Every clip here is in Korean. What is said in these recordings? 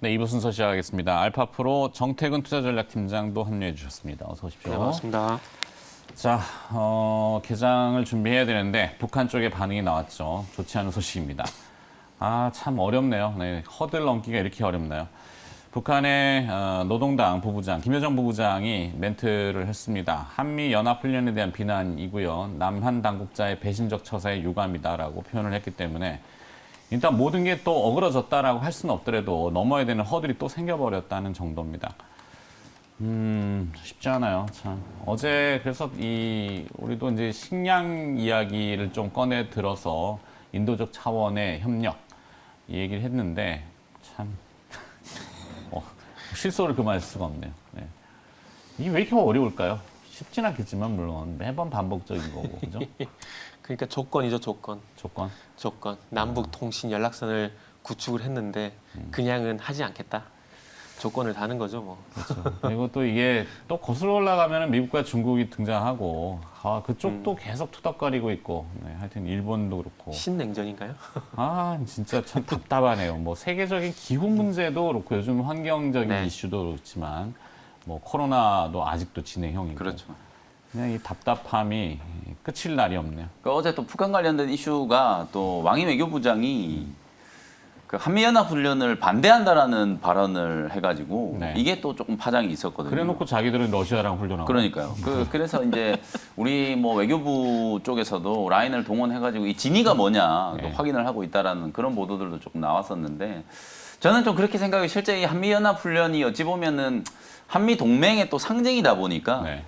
네, 2부 순서 시작하겠습니다. 알파프로 정태근 투자전략팀장도 합류해 주셨습니다. 어서 오십시오. 네, 반갑습니다. 자, 개장을 준비해야 되는데 북한 쪽에 반응이 나왔죠. 좋지 않은 소식입니다. 아, 참 어렵네요. 네, 허들 넘기가 이렇게 어렵나요? 북한의 노동당 부부장, 김여정 부부장이 멘트를 했습니다. 한미연합훈련에 대한 비난이고요. 남한 당국자의 배신적 처사에 유감이다라고 표현을 했기 때문에 일단 모든 게 또 어그러졌다라고 할 수는 없더라도 넘어야 되는 허들이 또 생겨버렸다는 정도입니다. 쉽지 않아요. 참. 어제 그래서 우리도 이제 식량 이야기를 좀 꺼내 들어서 인도적 차원의 협력 이 얘기를 했는데 참 실소를 그만할 수가 없네요. 네. 이게 왜 이렇게 어려울까요? 쉽진 않겠지만 물론 매번 반복적인 거고 그죠? 그러니까 조건이죠, 조건. 조건. 남북 통신 연락선을 구축을 했는데 그냥은 하지 않겠다. 조건을 다는 거죠, 뭐. 그렇죠. 그리고 또 이게 또 거슬러 올라가면 미국과 중국이 등장하고 그쪽도 계속 투닥거리고 있고 네, 하여튼 일본도 그렇고 신냉전인가요? 진짜 참 답답하네요. 뭐 세계적인 기후 문제도 그렇고 요즘 환경적인 네. 이슈도 그렇지만 뭐 코로나도 아직도 진행형이고 그렇죠. 그냥 이 답답함이 끝일 날이 없네요. 그러니까 어제 또 북한 관련된 이슈가 또 왕이 외교부장이 그 한미연합훈련을 반대한다라는 발언을 해가지고 네. 이게 또 조금 파장이 있었거든요. 그래놓고 자기들은 러시아랑 훈련하고 그러니까요. 그래서 이제 우리 뭐 외교부 쪽에서도 라인을 동원해가지고 이 진위가 뭐냐 또 네. 확인을 하고 있다라는 그런 보도들도 조금 나왔었는데 저는 좀 그렇게 생각해요. 실제 이 한미연합훈련이 어찌 보면은 한미 동맹의 또 상징이다 보니까 네.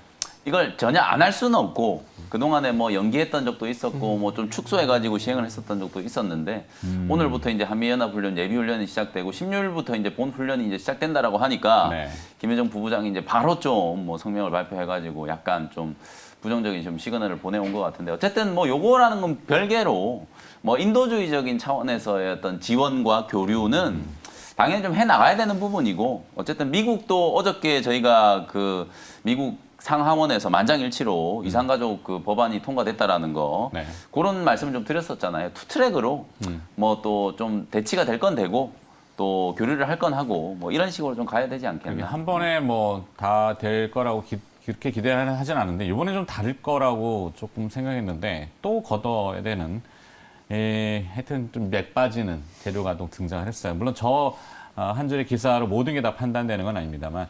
이걸 전혀 안 할 수는 없고 그동안에 뭐 연기했던 적도 있었고 뭐 좀 축소해가지고 시행을 했었던 적도 있었는데 오늘부터 이제 한미연합훈련 예비훈련이 시작되고 16일부터 이제 본훈련이 이제 시작된다라고 하니까 네. 김여정 부부장이 이제 바로 좀 뭐 성명을 발표해가지고 약간 좀 부정적인 좀 시그널을 보내온 것 같은데 어쨌든 뭐 요거라는 건 별개로 뭐 인도주의적인 차원에서의 어떤 지원과 교류는 당연히 좀 해 나가야 되는 부분이고 어쨌든 미국도 어저께 저희가 그 미국 상하원에서 만장일치로 이산가족 그 법안이 통과됐다라는 거 네. 그런 말씀을 좀 드렸었잖아요. 투트랙으로 뭐 또 좀 대치가 될 건 되고 또 교류를 할 건 하고 뭐 이런 식으로 좀 가야 되지 않겠나. 한 번에 뭐 다 될 거라고 그렇게 기대하진 않은데 이번에 좀 다를 거라고 조금 생각했는데 또 걷어야 되는 하여튼 좀 맥 빠지는 재료가 또 등장을 했어요. 물론 한 줄의 기사로 모든 게 다 판단되는 건 아닙니다만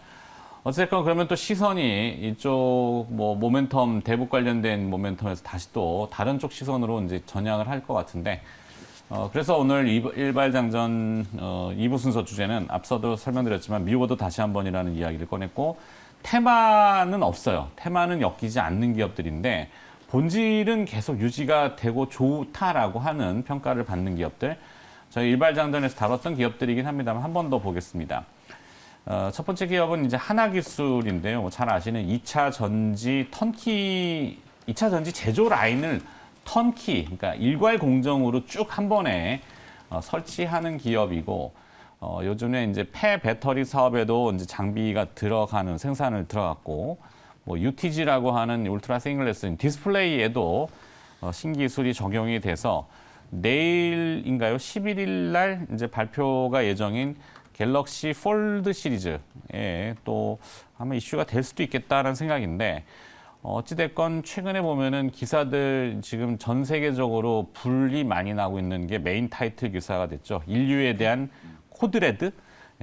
어쨌건 그러면 또 시선이 이쪽 뭐 모멘텀 대북 관련된 모멘텀에서 다시 또 다른 쪽 시선으로 이제 전향을 할 것 같은데 그래서 오늘 일발장전 2부 순서 주제는 앞서도 설명드렸지만 미워도 다시 한 번이라는 이야기를 꺼냈고 테마는 없어요. 테마는 엮이지 않는 기업들인데 본질은 계속 유지가 되고 좋다라고 하는 평가를 받는 기업들 저희 일발장전에서 다뤘던 기업들이긴 합니다만 한 번 더 보겠습니다. 첫 번째 기업은 이제 하나기술인데요. 뭐 잘 아시는 2차 전지 제조 라인을 턴키, 그러니까 일괄 공정으로 쭉 한 번에 설치하는 기업이고, 요즘에 이제 폐 배터리 사업에도 이제 장비가 들어가는 생산을 들어갔고, 뭐 UTG라고 하는 울트라 싱글레스 디스플레이에도 신기술이 적용이 돼서 내일인가요? 11일 날 이제 발표가 예정인 갤럭시 폴드 시리즈에 또 아마 이슈가 될 수도 있겠다라는 생각인데 어찌됐건 최근에 보면은 기사들 지금 전 세계적으로 불이 많이 나고 있는 게 메인 타이틀 기사가 됐죠. 인류에 대한 코드레드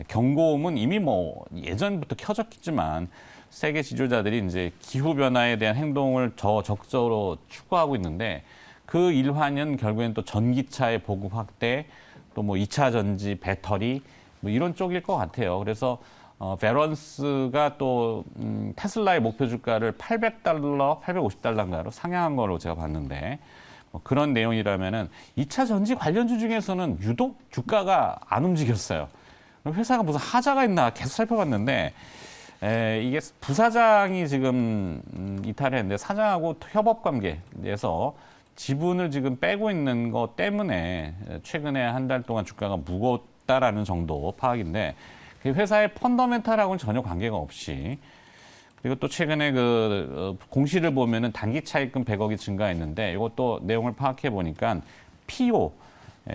경고음은 이미 뭐 예전부터 켜졌겠지만 세계 지도자들이 이제 기후 변화에 대한 행동을 적극적으로 추구하고 있는데 그 일환은 결국엔 또 전기차의 보급 확대, 또 뭐 2차 전지 배터리 뭐 이런 쪽일 것 같아요. 그래서 베런스가 또 테슬라의 목표 주가를 $800, $850인가로 상향한 걸로 제가 봤는데 뭐 그런 내용이라면은 2차 전지 관련주 중에서는 유독 주가가 안 움직였어요. 회사가 무슨 하자가 있나 계속 살펴봤는데 이게 부사장이 지금 이탈을 했는데 사장하고 협업 관계에서 지분을 지금 빼고 있는 것 때문에 최근에 한 달 동안 주가가 무겁다라는 정도 파악인데 회사의 펀더멘탈하고는 전혀 관계가 없이 그리고 또 최근에 그 공시를 보면은 단기 차입금 100억이 증가했는데 이것도 내용을 파악해 보니까 PO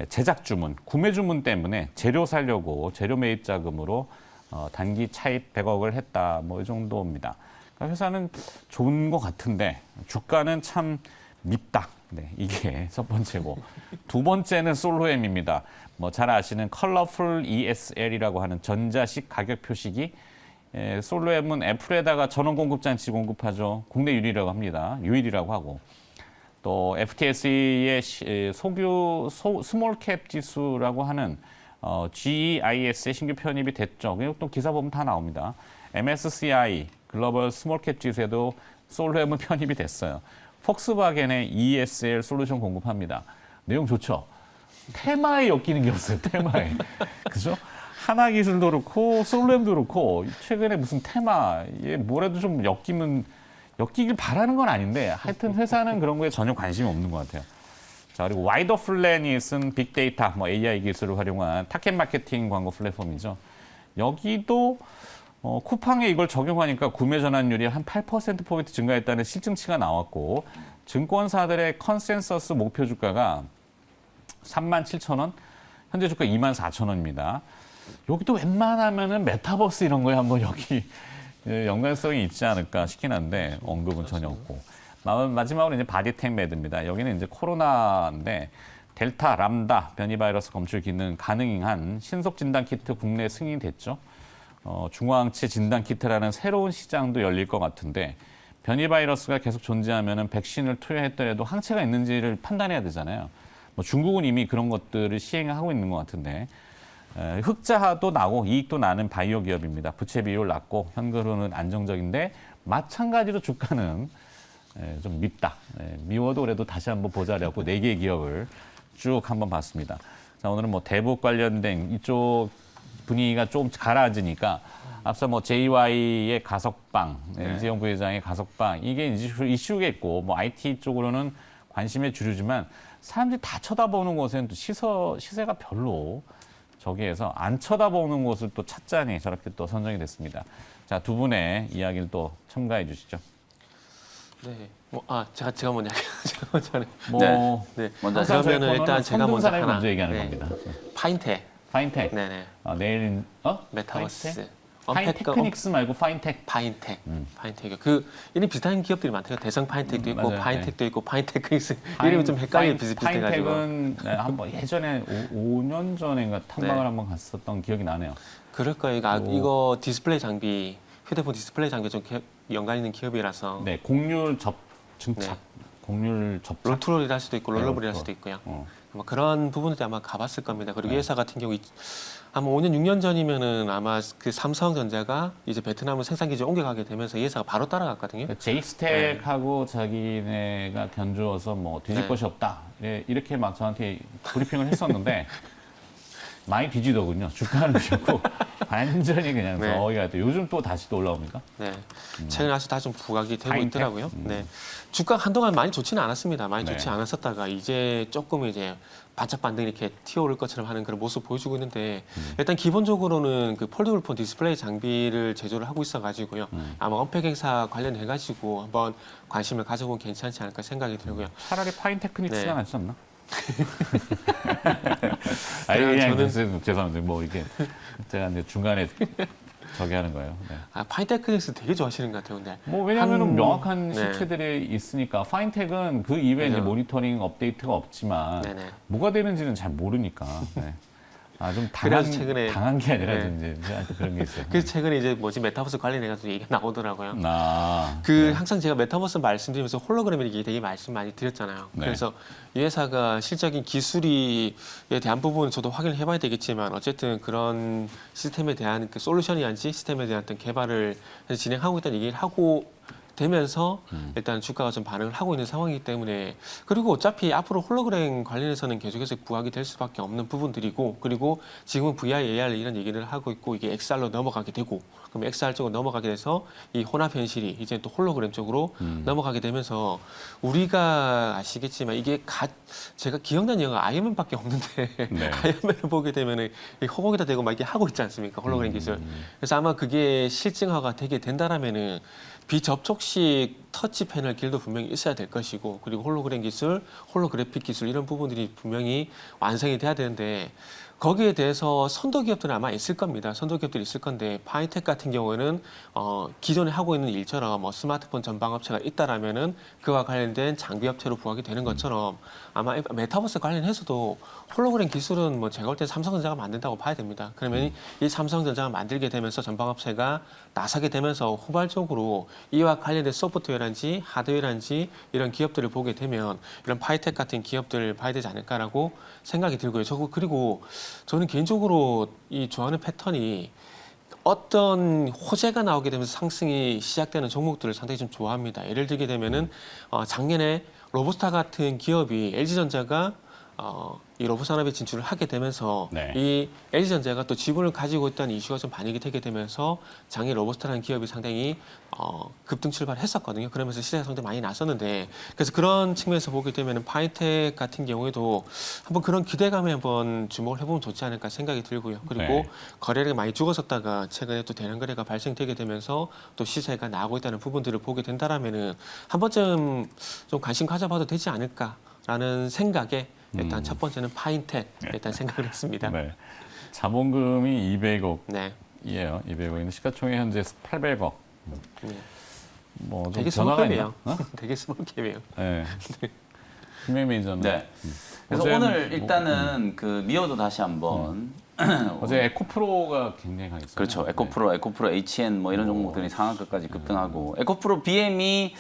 제작 주문, 구매 주문 때문에 재료 사려고 재료 매입 자금으로 단기 차입 100억을 했다. 뭐 이 정도입니다. 그러니까 회사는 좋은 것 같은데 주가는 참 밉다. 네, 이게 첫 번째고 두 번째는 솔로엠입니다. 뭐 잘 아시는 컬러풀 ESL이라고 하는 전자식 가격 표시기. 솔로엠은 애플에다가 전원 공급 장치 공급하죠. 국내 유일이라고 합니다. 유일이라고 하고. 또 FTSE의 소규 스몰캡 지수라고 하는 GEIS에 신규 편입이 됐죠. 또 기사 보면 다 나옵니다. MSCI 글로벌 스몰캡 지수에도 솔로엠은 편입이 됐어요. 폭스바겐의 ESL 솔루션 공급합니다. 내용 좋죠. 테마에 엮이는 게 없어요. 테마에. 그죠? 하나기술도 그렇고 솔로엠도 그렇고 최근에 무슨 테마에 뭐라도 좀 엮이길 바라는 건 아닌데 하여튼 회사는 그런 거에 전혀 관심이 없는 것 같아요. 자, 그리고 와이더플랜이 쓴 빅데이터, 뭐 AI 기술을 활용한 타겟 마케팅 광고 플랫폼이죠. 여기도 쿠팡에 이걸 적용하니까 구매 전환율이 한 8%포인트 증가했다는 실증치가 나왔고 증권사들의 컨센서스 목표 주가가 37,000원, 현재 주가 24,000원입니다. 여기도 웬만하면은 메타버스 이런 거에 한번 여기 연관성이 있지 않을까 싶긴 한데 언급은 전혀 없고. 마지막으로 이제 바디텍 매드입니다. 여기는 이제 코로나인데 델타, 람다 변이 바이러스 검출 기능 가능한 신속 진단 키트 국내 승인됐죠. 중화항체 진단 키트라는 새로운 시장도 열릴 것 같은데 변이 바이러스가 계속 존재하면은 백신을 투여했더라도 항체가 있는지를 판단해야 되잖아요. 뭐 중국은 이미 그런 것들을 시행하고 있는 것 같은데 흑자도 나고 이익도 나는 바이오 기업입니다. 부채 비율 낮고 현금흐름은 안정적인데 마찬가지로 주가는 좀 밉다. 미워도 그래도 다시 한번 보자려고 4개의 기업을 쭉 한번 봤습니다. 자, 오늘은 뭐 대북 관련된 이쪽 분위기가 좀 가라앉으니까 앞서 뭐 JY의 가석방, 이재용 부회장의 가석방 이게 이슈겠고 뭐 IT 쪽으로는 관심의 주류지만 사람들이 다 쳐다보는 곳에는 또 시세가 별로 저기에서 안 쳐다보는 곳을 또 찾자니 저렇게 또 선정이 됐습니다. 자, 두 분의 이야기를 또 첨가해 주시죠. 네. 제가 먼저 제가 뭐 네. 먼저 항상 저희 그러면은 일단 코너는 제가 선두 먼저 사람이 하나. 먼저 얘기하는 네. 겁니다. 파인텍. 파인텍. 네네. 내일 메타버스. 파인테크닉스 말고 파인텍. 파인텍. 파인텍. 그 이름이 비슷한 기업들이 많더라고요. 대성 파인텍도 있고 맞아요. 파인텍도 있고 파인테크닉스 이름이 좀 헷갈리게 비슷비슷해가지고. 파인텍은 한번 예전에 5년 전인가 탐방을 한번 갔었던 기억이 나네요. 그럴 거예요. 이거 디스플레이 장비, 휴대폰 디스플레이 장비 좀 연관 있는 기업이라서 네, 공률 증착, 공률 접착. 롤투롤이라 할 수도 있고 롤러블이라 할 롤투롤. 수도 있고요. 어. 아마 그런 부분들 아마 가봤을 겁니다. 그리고 이 회사 같은 경우 아마 5년, 6년 전이면은 아마 그 삼성전자가 이제 베트남으로 생산 기지를 옮겨가게 되면서 이 회사가 바로 따라갔거든요. 제이스텍하고 자기네가 견주어서 뭐 뒤질 네. 것이 없다. 이렇게 막 저한테 브리핑을 했었는데 많이 뒤지더군요. 주가는 좋고 완전히 그냥 네. 저기가 돼. 요즘 또 다시 또 올라옵니까? 네. 최근에 아직 다시 좀 부각이 되고 파인텍? 있더라고요. 네. 주가 한동안 많이 좋지는 않았습니다. 많이 네. 좋지 않았었다가 이제 조금 이제 반짝반짝 이렇게 튀어오를 것처럼 하는 그런 모습 보여주고 있는데 일단 기본적으로는 그 폴더블 폰 디스플레이 장비를 제조를 하고 있어가지고요. 아마 언팩 행사 관련해가지고 한번 관심을 가져보면 괜찮지 않을까 생각이 들고요. 차라리 파인테크닉스가 네. 낫지 않나? 아니 그냥 저는- 죄송합니다. 뭐 이게 제가 이제 중간에 저기 하는 거예요. 네. 파인테크닉스 되게 좋아하시는 것 같아요. 근데 뭐 왜냐하면 한- 명확한 네. 실체들이 있으니까 파인텍은 그 이외에 이제 그죠. 모니터링 업데이트가 없지만 네네. 뭐가 되는지는 잘 모르니까 네. 좀 그래서 최근에- 당한 게 아니라 네. 좀 이제 저한테 그런 게 있어요. 그래서 최근에 이제 메타버스 관련해가지고 얘기가 나오더라고요. 네. 항상 제가 메타버스 말씀드리면서 홀로그램 얘기 되게 말씀 많이 드렸잖아요. 네. 그래서 이 회사가 실적인 기술에 대한 부분은 저도 확인을 해봐야 되겠지만 어쨌든 그런 시스템에 대한 그 솔루션이란지 시스템에 대한 어떤 개발을 진행하고 있다는 얘기를 하고 되면서 일단 주가가 좀 반응을 하고 있는 상황이기 때문에 그리고 어차피 앞으로 홀로그램 관련해서는 계속해서 부각이 될 수밖에 없는 부분들이고 그리고 지금은 VR, AR 이런 얘기를 하고 있고 이게 XR로 넘어가게 되고 그럼 XR 쪽으로 넘어가게 돼서 이 혼합 현실이 이제 또 홀로그램 쪽으로 넘어가게 되면서 우리가 아시겠지만 이게 제가 기억나는 영화 아이언맨밖에 없는데 네. 아이언맨을 보게 되면은 이 허공에다 대고 막 이렇게 하고 있지 않습니까? 홀로그램 기술. 그래서 아마 그게 실증화가 되게 된다라면은 비접촉 조금씩 터치 패널 길도 분명히 있어야 될 것이고 그리고 홀로그램 기술, 홀로그래픽 기술 이런 부분들이 분명히 완성이 돼야 되는데 거기에 대해서 선도 기업들은 아마 있을 겁니다. 선도 기업들이 있을 건데 파이텍 같은 경우에는 기존에 하고 있는 일처럼 뭐 스마트폰 전방 업체가 있다라면은 그와 관련된 장비 업체로 부각이 되는 것처럼 아마 메타버스 관련해서도 홀로그램 기술은 뭐 제가 볼 때 삼성전자가 만든다고 봐야 됩니다. 그러면 이 삼성전자가 만들게 되면서 전방 업체가 나서게 되면서 후발적으로 이와 관련된 소프트웨어란지 하드웨어란지 이런 기업들을 보게 되면 이런 파이텍 같은 기업들을 봐야 되지 않을까라고 생각이 들고요. 그리고 저는 개인적으로 이 좋아하는 패턴이 어떤 호재가 나오게 되면서 상승이 시작되는 종목들을 상당히 좀 좋아합니다. 예를 들게 되면은 작년에 로보스타 같은 기업이 LG전자가 이 로봇 산업에 진출을 하게 되면서 네. 이 LG전자가 또 지분을 가지고 있다는 이슈가 좀 반영이 되게 되면서 장애 로보스타라는 기업이 상당히 급등 출발했었거든요. 그러면서 시세가 상당히 많이 났었는데 그래서 그런 측면에서 보게 되면 파이텍 같은 경우에도 한번 그런 기대감에 한번 주목을 해보면 좋지 않을까 생각이 들고요. 그리고 네. 거래량이 많이 죽었었다가 최근에 또 대량 거래가 발생되게 되면서 또 시세가 나오고 있다는 부분들을 보게 된다라면은 한 번쯤 좀 관심 가져봐도 되지 않을까라는 생각에 일단 첫 번째는 파이텍 일단 생각을 했습니다. 네. 자본금이 200억이에요. 네. 200억인데 시가총액 현재 800억. 네. 뭐좀 되게 변화가 스몰캡이에요. 있나? 되게 스몰캡이에요. 네. 김행 매니저는 네. 그래서 어제 오늘 뭐, 일단은 그 미어도 다시 한번 어제 에코프로가 굉장히 강했어요. 그렇죠. 네. 에코프로 HN 뭐 이런 종목들이 상한가까지 급등하고 에코프로 BM이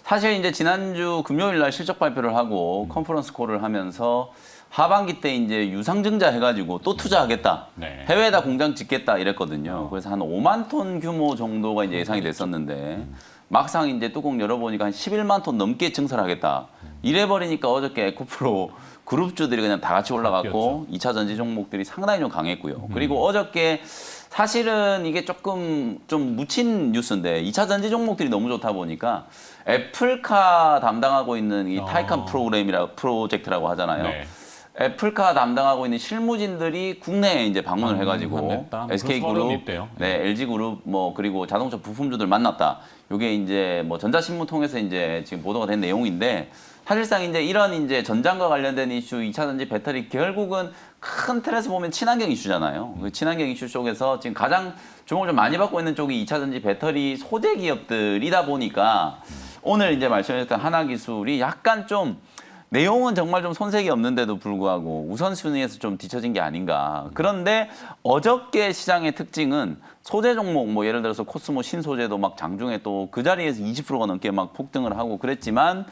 사실 이제 지난주 금요일 날 실적 발표를 하고 컨퍼런스 콜을 하면서 하반기 때 이제 유상증자 해가지고 또 투자하겠다. 네. 해외에다 공장 짓겠다 이랬거든요. 그래서 한 5만 톤 규모 정도가 이제 예상이 됐었는데 막상 이제 뚜껑 열어보니까 한 11만 톤 넘게 증설하겠다. 이래버리니까 어저께 에코프로 그룹주들이 그냥 다 같이 올라갔고 2차 전지 종목들이 상당히 좀 강했고요. 그리고 어저께 사실은 이게 조금 좀 묻힌 뉴스인데 2차 전지 종목들이 너무 좋다 보니까 애플카 담당하고 있는 이 타이칸 프로젝트라고 하잖아요. 네. 애플카 담당하고 있는 실무진들이 국내에 이제 방문을 해가지고 방문했다. SK그룹, 있대요. 네, LG그룹 뭐 그리고 자동차 부품주들 만났다. 이게 이제 뭐 전자신문 통해서 이제 지금 보도가 된 내용인데 사실상 이제 이런 이제 전장과 관련된 이슈, 2차 전지 배터리 결국은 큰 틀에서 보면 친환경 이슈잖아요. 그 친환경 이슈 쪽에서 지금 가장 주목을 좀 많이 받고 있는 쪽이 2차 전지 배터리 소재 기업들이다 보니까 오늘 이제 말씀드렸던 하나기술이 약간 좀 내용은 정말 좀 손색이 없는데도 불구하고 우선순위에서 좀 뒤처진 게 아닌가. 그런데 어저께 시장의 특징은 소재 종목, 뭐 예를 들어서 코스모 신소재도 막 장중에 또 그 자리에서 20%가 넘게 막 폭등을 하고 그랬지만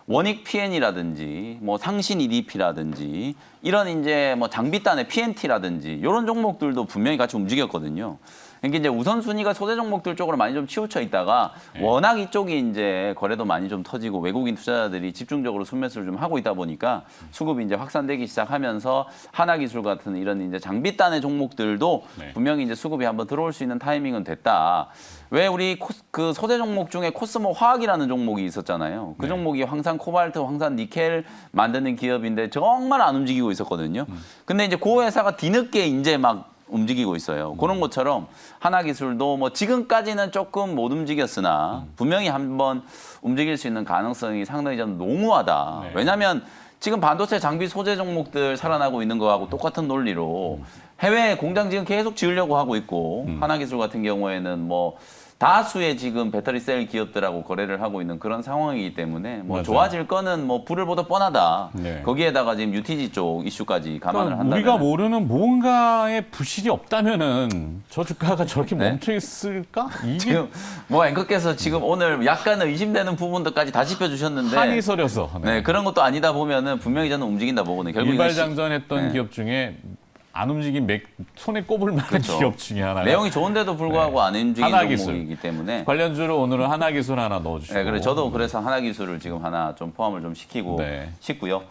원익 PN이라든지 뭐 상신 EDP라든지 이런 이제 뭐 장비단의 PNT라든지 이런 종목들도 분명히 같이 움직였거든요. 그러니까 이제 우선순위가 소재 종목들 쪽으로 많이 좀 치우쳐 있다가 워낙 이쪽이 이제 거래도 많이 좀 터지고 외국인 투자자들이 집중적으로 순매수를 좀 하고 있다 보니까 수급이 이제 확산되기 시작하면서 하나기술 같은 이런 이제 장비단의 종목들도 분명히 이제 수급이 한번 들어올 수 있는 타이밍은 됐다. 왜 우리 그 소재 종목 중에 코스모 화학이라는 종목이 있었잖아요. 그 종목이 황산 코발트, 황산 니켈 만드는 기업인데 정말 안 움직이고 있었거든요. 근데 이제 그 회사가 뒤늦게 이제 막 움직이고 있어요. 그런 것처럼 하나기술도 뭐 지금까지는 조금 못 움직였으나 분명히 한번 움직일 수 있는 가능성이 상당히 좀 농후하다. 네. 왜냐하면 지금 반도체 장비 소재 종목들 살아나고 있는 거하고 똑같은 논리로 해외 공장 지금 계속 지으려고 하고 있고 하나기술 같은 경우에는 뭐 다수의 지금 배터리 셀 기업들하고 거래를 하고 있는 그런 상황이기 때문에 뭐 맞아요. 좋아질 거는 뭐 불을 보다 뻔하다. 네. 거기에다가 지금 UTG 쪽 이슈까지 감안을 그러니까 한다면 우리가 모르는 뭔가의 부실이 없다면은 저 주가가 저렇게 네. 멈춰 있을까? 이게 지금 뭐 앵커께서 지금 오늘 약간은 의심되는 부분들까지 다 짚어주셨는데 한이 서려서 네, 그런 것도 아니다 보면은 분명히 저는 움직인다 보거든요. 결국 이게 일발장전했던 네. 기업 중에 안 움직인 손에 꼽을 만한 그렇죠. 기업 중에 하나가 내용이 좋은데도 불구하고 안 움직이는 하나기술. 종목이기 때문에 관련주로 오늘은 하나기술 하나 넣어주시고 네, 그래 저도 그래서 하나기술을 지금 하나 좀 포함을 좀 시키고 네. 싶고요.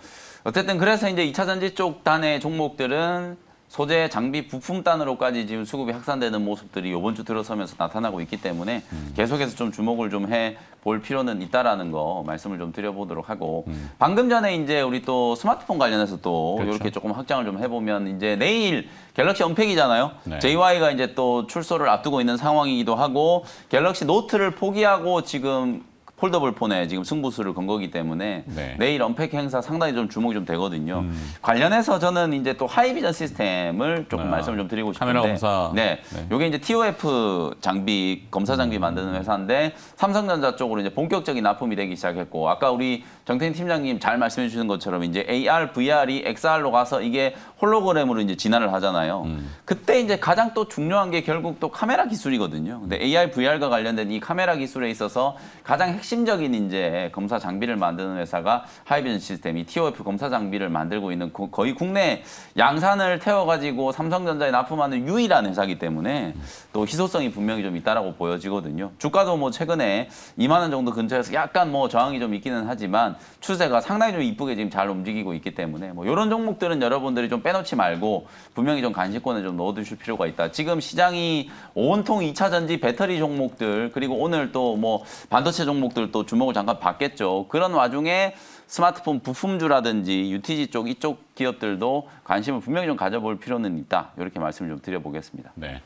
어쨌든 그래서 이제 2차 전지 쪽 단의 종목들은 소재 장비 부품 단으로까지 지금 수급이 확산되는 모습들이 이번 주 들어서면서 나타나고 있기 때문에 계속해서 좀 주목을 좀 해 볼 필요는 있다라는 거 말씀을 좀 드려보도록 하고 방금 전에 이제 우리 또 스마트폰 관련해서 또 그렇죠. 이렇게 조금 확장을 좀 해보면 이제 내일 갤럭시 언팩이잖아요. 네. JY가 이제 또 출소를 앞두고 있는 상황이기도 하고 갤럭시 노트를 포기하고 지금 폴더블 폰에 지금 승부수를 건 거기 때문에 네. 내일 언패킹 행사 상당히 좀 주목이 좀 되거든요. 관련해서 저는 이제 또 하이비전 시스템을 조금 말씀을 좀 드리고 싶은데, 카메라 검사. 네, 네. 요게 이제 TOF 장비 검사 장비 만드는 회사인데 삼성전자 쪽으로 이제 본격적인 납품이 되기 시작했고, 아까 우리 정태인 팀장님 잘 말씀해 주시는 것처럼 이제 AR, VR이 XR로 가서 이게 홀로그램으로 이제 진화를 하잖아요. 그때 이제 가장 또 중요한 게 결국 또 카메라 기술이거든요. 근데 AR, VR과 관련된 이 카메라 기술에 있어서 가장 핵심적인 이제 검사 장비를 만드는 회사가 하이비전 시스템이 TOF 검사 장비를 만들고 있는 거의 국내 양산을 태워가지고 삼성전자에 납품하는 유일한 회사이기 때문에 또 희소성이 분명히 좀 있다라고 보여지거든요. 주가도 뭐 최근에 2만 원 정도 근처에서 약간 뭐 저항이 좀 있기는 하지만 추세가 상당히 좀 이쁘게 지금 잘 움직이고 있기 때문에 뭐 이런 종목들은 여러분들이 좀 빼놓지 말고 분명히 좀 간식권에 좀 넣어두실 필요가 있다. 지금 시장이 온통 2차 전지 배터리 종목들 그리고 오늘 또 뭐 반도체 종목들 또 주목을 잠깐 받겠죠. 그런 와중에 스마트폰 부품주라든지 UTG 쪽 이쪽 기업들도 관심을 분명히 좀 가져볼 필요는 있다. 이렇게 말씀을 좀 드려보겠습니다. 네.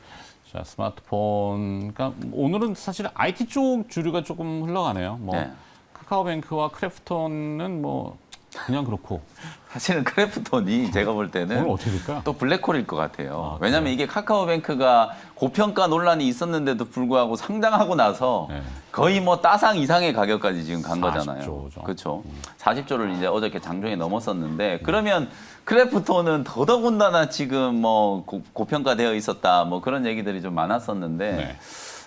자, 스마트폰. 그러니까 오늘은 사실 IT 쪽 주류가 조금 흘러가네요. 뭐 네. 카카오뱅크와 크래프톤은 뭐 그냥 그렇고. 사실은 크래프톤이 제가 볼 때는 오늘 어떻게 될까? 또 블랙홀일 것 같아요. 아, 왜냐하면 이게 카카오뱅크가 고평가 논란이 있었는데도 불구하고 상장하고 나서 네. 거의 뭐 따상 이상의 가격까지 지금 간 40조 거잖아요. 죠. 그렇죠. 40조를 이제 어저께 장중에 넘었었는데 그러면 크래프톤은 더더군다나 지금 뭐 고평가되어 있었다 뭐 그런 얘기들이 좀 많았었는데 네.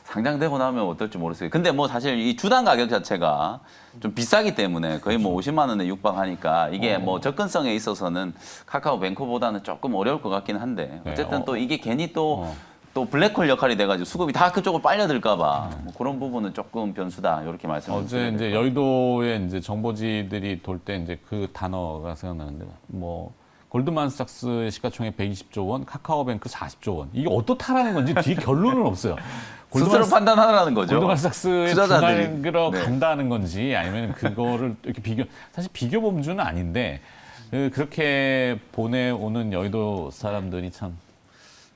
상장되고 나면 어떨지 모르겠어요. 근데 뭐 사실 이 주당 가격 자체가 좀 비싸기 때문에 거의 뭐 50만 원에 육박하니까 이게 뭐 접근성에 있어서는 카카오뱅크보다는 조금 어려울 것 같긴 한데 네. 어쨌든 또 이게 괜히 또 블랙홀 역할이 돼가지고 수급이 다 그쪽으로 빨려들까봐 뭐 그런 부분은 조금 변수다 이렇게 말씀을 어제 드려요. 이제 여의도에 이제 정보지들이 돌 때 이제 그 단어가 생각나는데 뭐 골드만삭스의 시가총액 120조 원, 카카오뱅크 40조 원. 이게 어떻다라는 건지 뒤 결론은 없어요. 스스로 판단하라는 거죠. 골드만삭스의 투자자들이. 분할로 네. 간다는 건지 아니면 그거를 이렇게 사실 비교 범주는 아닌데 그렇게 보내오는 여의도 사람들이 참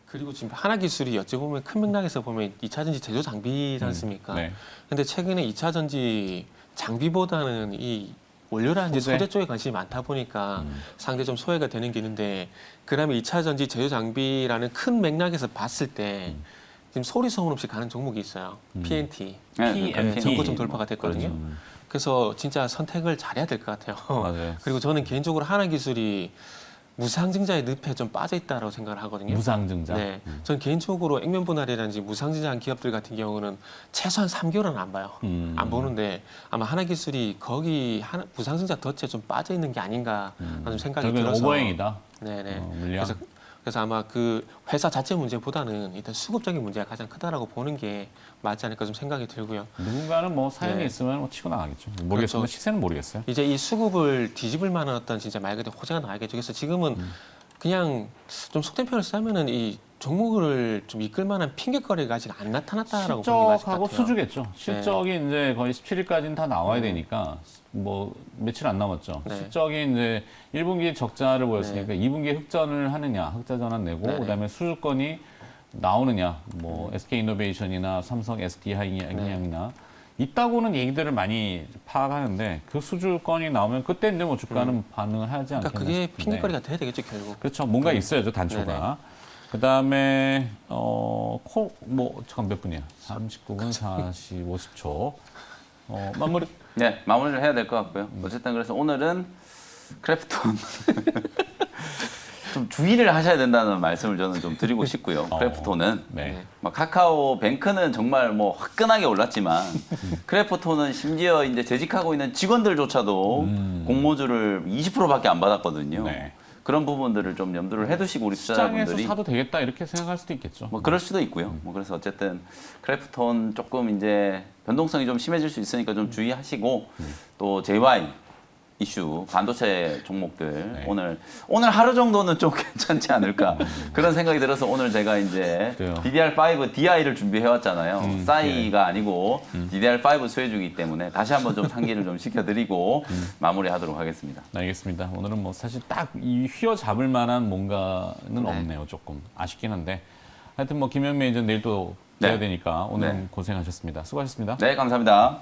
그리고 지금 하나기술이 어찌 보면 큰 맥락에서 보면 2차 전지 제조 장비지 않습니까? 네. 근데 최근에 2차 전지 장비보다는 이 원료라든지 소재 쪽에 관심이 많다 보니까 상대 좀 소외가 되는 게 있는데 그다음에 2차 전지 제조 장비라는 큰 맥락에서 봤을 때 지금 소리 소문 없이 가는 종목이 있어요. PNT. 네, PNT. 정고점 돌파가 됐거든요. 그렇죠. 그래서 진짜 선택을 잘해야 될 것 같아요. 맞아요. 그리고 저는 개인적으로 하나기술이 무상증자의 늪에 좀 빠져 있다고 생각을 하거든요. 무상증자. 네, 저는 개인적으로 액면 분할이라든지 무상증자한 기업들 같은 경우는 최소한 3개월은 안 봐요. 안 보는데 아마 하나기술이 거기 무상증자 덫에 좀 빠져 있는 게 아닌가 하는 생각이 결국엔 들어서. 오버행이다. 네네. 물량. 그래서 아마 그 회사 자체 문제보다는 일단 수급적인 문제가 가장 크다라고 보는 게 맞지 않을까 좀 생각이 들고요. 누군가는 뭐 사연이 네. 있으면 뭐 치고 나가겠죠. 모르겠어요. 그렇죠. 시세는 모르겠어요. 이제 이 수급을 뒤집을 만한 어떤 진짜 말 그대로 호재가 나와야겠죠. 그래서 지금은 그냥 좀 속된 표현을 쓰자면은 이 종목을 좀 이끌 만한 핑계거리가 아직 안 나타났다라고 보는 게 맞을 것 실적하고 같아요. 수주겠죠. 실적이 이제 거의 17일까지는 다 나와야 되니까 뭐 며칠 안 남았죠. 네. 실적이 이제 1분기에 적자를 보였으니까 네. 2분기에 흑전을 하느냐, 흑자 전환 내고 네. 그다음에 수주권이 나오느냐, 뭐 SK이노베이션이나 삼성 SD하이닉이나 있다고는 얘기들을 많이 파악하는데 그 수주권이 나오면 그때 이제 뭐 주가는 반응을 하지 않겠나 그러니까 그게 싶은데. 핑계거리가 돼야 되겠죠 결국. 그렇죠. 뭔가 있어야죠 단초가. 그다음에 뭐 잠깐 몇 분이야? 39분 40, 50초. 마무리. 네, 마무리를 해야 될 것 같고요. 어쨌든 그래서 오늘은 크래프톤 좀 주의를 하셔야 된다는 말씀을 저는 좀 드리고 싶고요. 크래프톤은 네. 막 카카오뱅크는 정말 뭐 화끈하게 올랐지만 크래프톤은 심지어 이제 재직하고 있는 직원들조차도 공모주를 20%밖에 안 받았거든요. 네. 그런 부분들을 좀 염두를 해두시고 우리 시장에서 투자자분들이 사도 되겠다 이렇게 생각할 수도 있겠죠. 뭐 그럴 수도 있고요. 뭐 그래서 어쨌든 크래프톤 조금 이제 변동성이 좀 심해질 수 있으니까 좀 주의하시고 또 JY 이슈 반도체 종목들 네. 오늘 하루 정도는 좀 괜찮지 않을까 그런 생각이 들어서 오늘 제가 이제 그래요. DDR5 DI를 준비해 왔잖아요. 싸이가 아니고 DDR5 수혜주기 때문에 다시 한번 좀 상기를 좀 시켜드리고 마무리하도록 하겠습니다. 알겠습니다. 오늘은 뭐 사실 딱 이 휘어잡을 만한 뭔가는 네. 없네요. 조금 아쉽긴 한데 하여튼 뭐 김현미 이제 내일 또 돼야 네. 되니까 오늘은 네. 고생하셨습니다. 수고하셨습니다. 네, 감사합니다.